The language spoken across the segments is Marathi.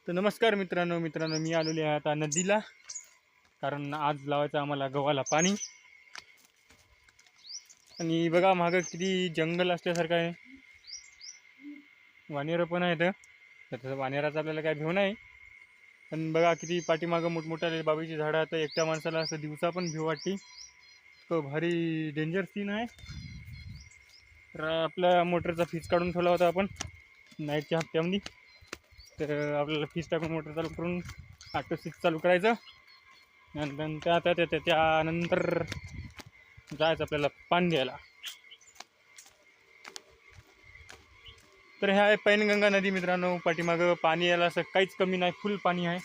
तर नमस्कार मित्रांनो मी आलेलो आहे आता नदीला, कारण आज लावायचं आम्हाला गव्हाला पाणी. आणि बघा मागं किती जंगल असल्यासारखं आहे, वानेरं पण आहेत. तर तसं वानेराचं आपल्याला काय भिव नाही, पण बघा किती पाठीमागं मोठमोठ्या बाबीची झाडं आहेत. एकट्या माणसाला असं दिवसा पण भिव वाटते, तो भारी डेंजर सीन आहे. तर आपल्या मोटरचा फीज काढून ठेवला होता आपण नाईटच्या हप्त्यामध्ये. तर आपल्याला फीज टाकून मोटर चालू करून ऑटो स्विच चालू करायचं. नंतर त्यानंतर जायचं आपल्याला पाणी द्यायला. तर ह्या आहे पैनगंगा नदी मित्रांनो. पाठीमागं पाणी यायला असं काहीच कमी नाही, फुल पाणी आहे.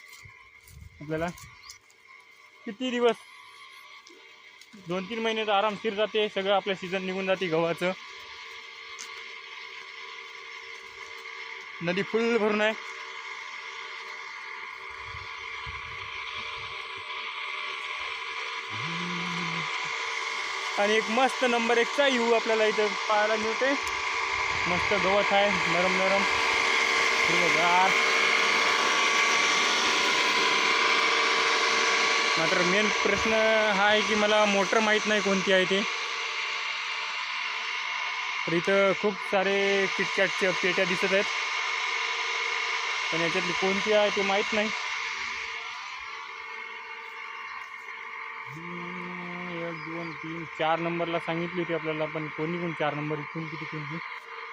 आपल्याला किती दिवस 2-3 महिने तर आरामशीर जाते, सगळं आपलं सीझन निघून जाते गव्हाचं. नदी फुल भरून आहे. आणि एक मस्त नंबर 1चा व्ह्यू आपल्याला इथं पाहायला मिळते. मस्त गवत आहे, नरम नरम हिरवंगार. मात्र मेन प्रश्न हा आहे की मला मोटर माहीत नाही कोणती आहे ते. तर इथं खूप सारे किटकॅटच्या पेट्या दिसत आहेत, पण याच्यातली कोणती आहे ते माहीत नाही. 1 2 3 4 नंबरला सांगितली होती आपल्याला, पण कोणी 4 नंबर इथून किती कोणती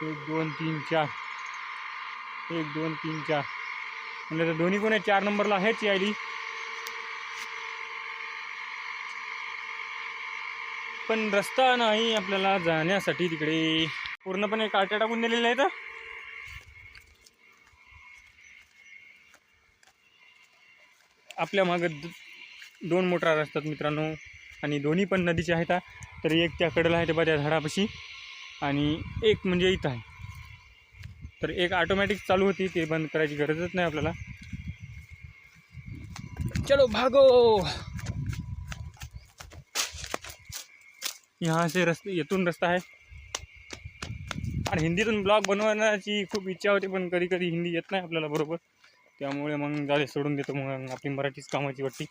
1 2 3 4 1 2 3 4 म्हणजे तर दोन्ही कोण 4 नंबरला आहेच यायली. पण रस्ता नाही आपल्याला जाण्यासाठी, तिकडे पूर्णपणे काट्या टाकून दिलेल्या आहेत. आपल्या मागं 2 मोटार असतात मित्रांनो, आणि दोन्ही पण नदीचे आहेत. तर एक त्या कडेला आहे बा त्या झाडापाशी, आणि एक म्हणजे इथं आहे. तर एक ऑटोमॅटिक चालू होती, ते बंद करायची गरजच नाही आपल्याला. चलो भागो. यहाँ से येथून रस्ता आहे. आणि हिंदीतून ब्लॉग बनवण्याची खूप इच्छा होती, पण कधी कधी हिंदी येत नाही आपल्याला बरोबर. त्यामुळे मग जाऊ सोडून देतो, मग आपली मराठीच कामाची वाटते.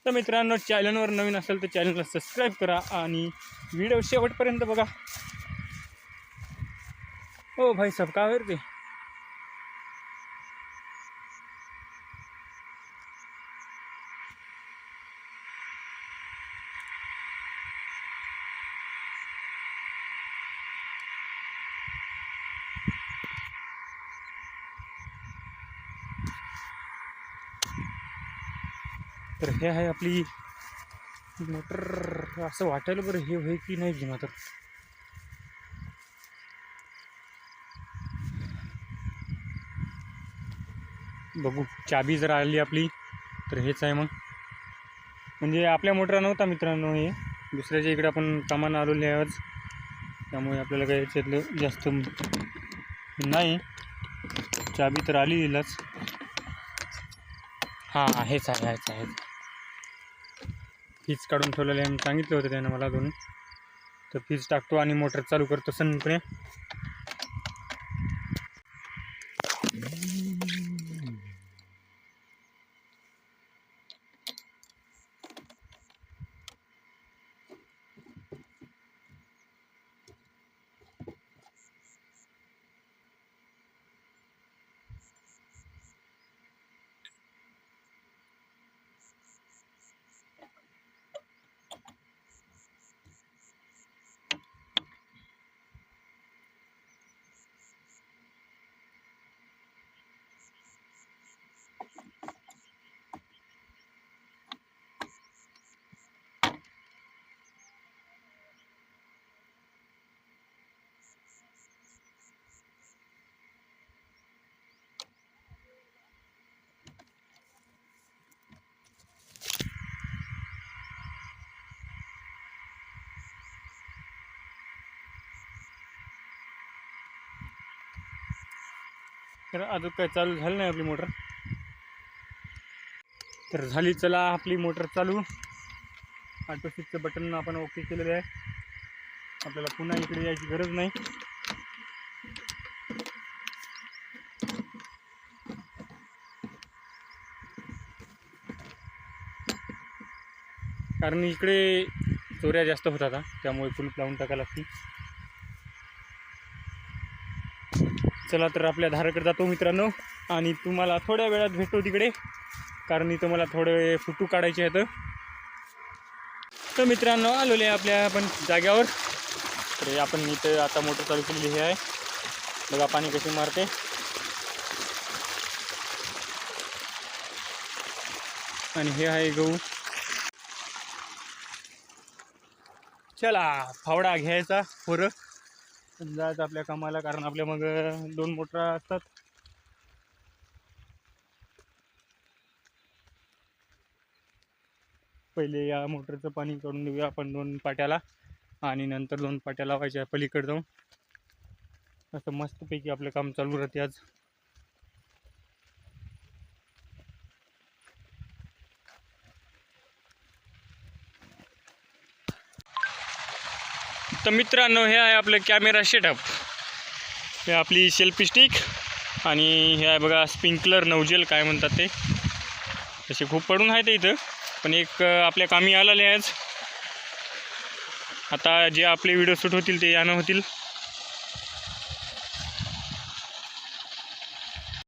तर मित्रांनो, चॅनलवर नवीन असेल तर चॅनलला सबस्क्राईब करा आणि व्हिडिओ शेवटपर्यंत बघा. ओ भाई सब का ते तर हे आहे आपली मोटर. असं वाटायला बरं हे होय की नाही घेणार. तर बघू, चाबी जर आली आपली तर हेच आहे. मग म्हणजे आपल्या मोटरा नव्हता मित्रांनो, हे दुसऱ्याच्या इकडे आपण कामानं आलेले आहे आज, त्यामुळे आपल्याला काही याच्यातलं जास्त नाही. चाबी तर आली येईलच. हां हेच आहे, हेच आहे. फीज काढून ठेवलेले आहे, सांगितलं होतं त्यानं मला दोन. तर फीज टाकतो आणि मोटर चालू करतो सनकडे. तर अजून काय चालू झालं नाही आपली मोटर. तर झाली, चला आपली मोटर चालू. ऑटो स्विचचं बटन आपण ओके केलेलं आहे. आपल्याला पुन्हा इकडे यायची गरज नाही. कारण इकडे चोऱ्या जास्त होतात त्यामुळे कुलूप लावून टाकायला लागते. चला तर आपल्या धाराकडे जातो मित्रांनो आणि तुम्हाला थोड्या वेळात भेटतो तिकडे, कारण इथं मला थोडे फोटो काढायचे आहेत. तर मित्रांनो आलेले आहे आपल्या आपण जाग्यावर. तर आपण इथं आता मोटर चालू केलेली हे आहे बघा, पाणी कशी मारते. आणि हे आहे गहू. चला फावडा घ्यायचा पोरं जायचं आपल्या कामाला, कारण आपल्या मग 2 मोटर असतात. पहिले या मोटरचं पाणी काढून देऊया आपण 2 पाट्याला, आणि नंतर 2 पाट्या लावायच्या पलीकडे जाऊन. असं मस्तपैकी आपलं काम चालू राहते आज. तर मित्रांनो हे आहे आपलं कॅमेरा सेटअप. हे आपली सेल्फी स्टिक आणि हे आहे बघा स्प्रिंकलर नोजल काय म्हणतात ते. तसे खूप पडून आहेत इथं, पण एक आपल्या कामी आलेले आहेत. आता जे आपले व्हिडिओ शूट होतील ते यानं होतील.